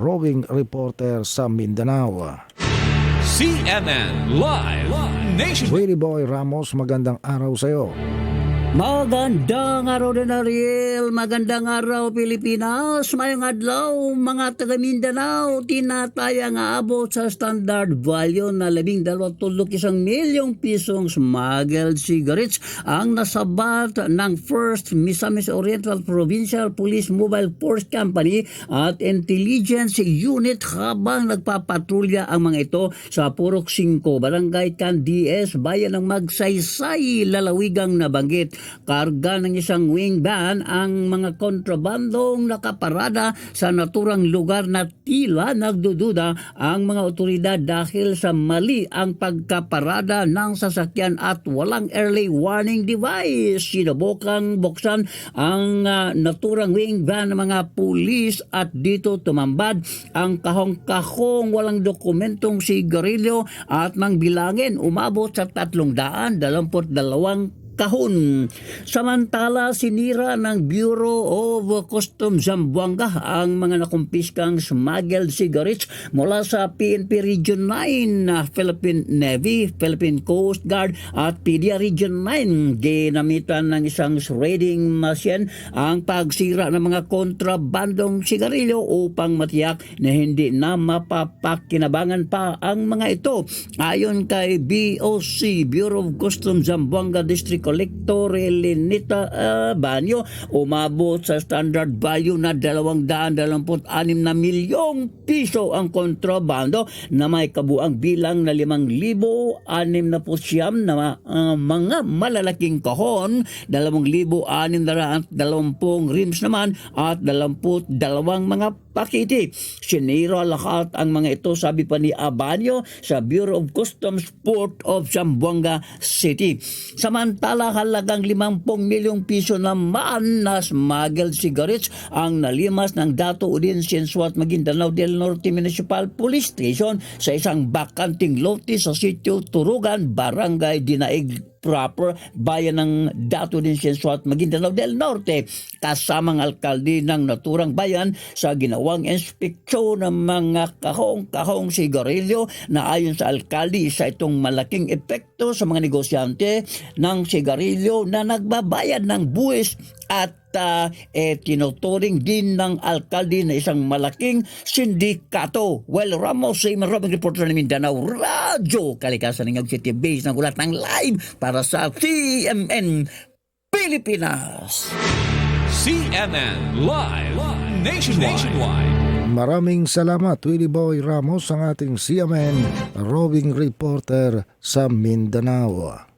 roving reporter sa Mindanao. CNN Live Nation. Willie Boy Ramos, magandang araw sa iyo. Magandang araw din Ariel, magandang araw Pilipinas, mayong adlaw mga taga Mindanao, tinataya nga abot sa standard value na 12.1 milyong pisong smuggled cigarettes ang nasabat ng 1st Misamis Oriental Provincial Police Mobile Force Company at Intelligence Unit habang nagpapatrolya ang mga ito sa Purok 5, Barangay Candies, Bayan ng Magsaysay, Lalawigang nabanggit. Karga ng isang wing van ang mga kontrabandong nakaparada sa naturang lugar na tila nagdududa ang mga otoridad dahil sa mali ang pagkaparada ng sasakyan at walang early warning device. Sinubukang buksan ang naturang wing van ng mga pulis at dito tumambad ang kahong-kahong walang dokumentong sigarilyo at mang bilangin umabot sa 322 kahon. Samantala, sinira ng Bureau of Customs Zamboanga ang mga nakumpiskang smuggled cigarettes mula sa PNP Region 9, Philippine Navy, Philippine Coast Guard at PDEA Region 9. Ginamitan ng isang shredding machine ang pagsira ng mga kontrabandong sigarilyo upang matiyak na hindi na mapapakinabangan pa ang mga ito. Ayon kay BOC, Bureau of Customs Zamboanga District Collector Elenita Banyo, umabot sa standard value na 226 na milyong piso ang kontrabando na may kabuang bilang na 5,600 na mga malalaking kahon, 2,620 rims naman at 22 mga pakiti. Sinira lahat ang mga ito, sabi pa ni Abanyo sa Bureau of Customs Port of Zamboanga City. Samantala, halagang 50 milyong piso naman na smuggled cigarettes ang nalimas ng Dato Audiencia Suat Maguindanao del Norte Municipal Police Station sa isang bakanting lote sa sitio Turugan, Barangay Dinaig Proper, bayan ng Dato Audiencia Suat Maguindanao del Norte, kasamang alkalde ng naturang bayan sa ginawang inspeksyon ng mga kahong-kahong sigarilyo na ayon sa alkalde isa itong malaking epekto sa mga negosyante ng sigarilyo na nagbabayad ng buwis at tinuturing din ng alkalde na isang malaking sindikato. Well, Ramos, sa maraming reporter ng Mindanao Radyo, kalikasan ng City Base ng ulat ng live para sa CNN Pilipinas. CNN Live Nationwide. Maraming salamat, Willie Boy Ramos, ang ating CNN roving reporter sa Mindanao.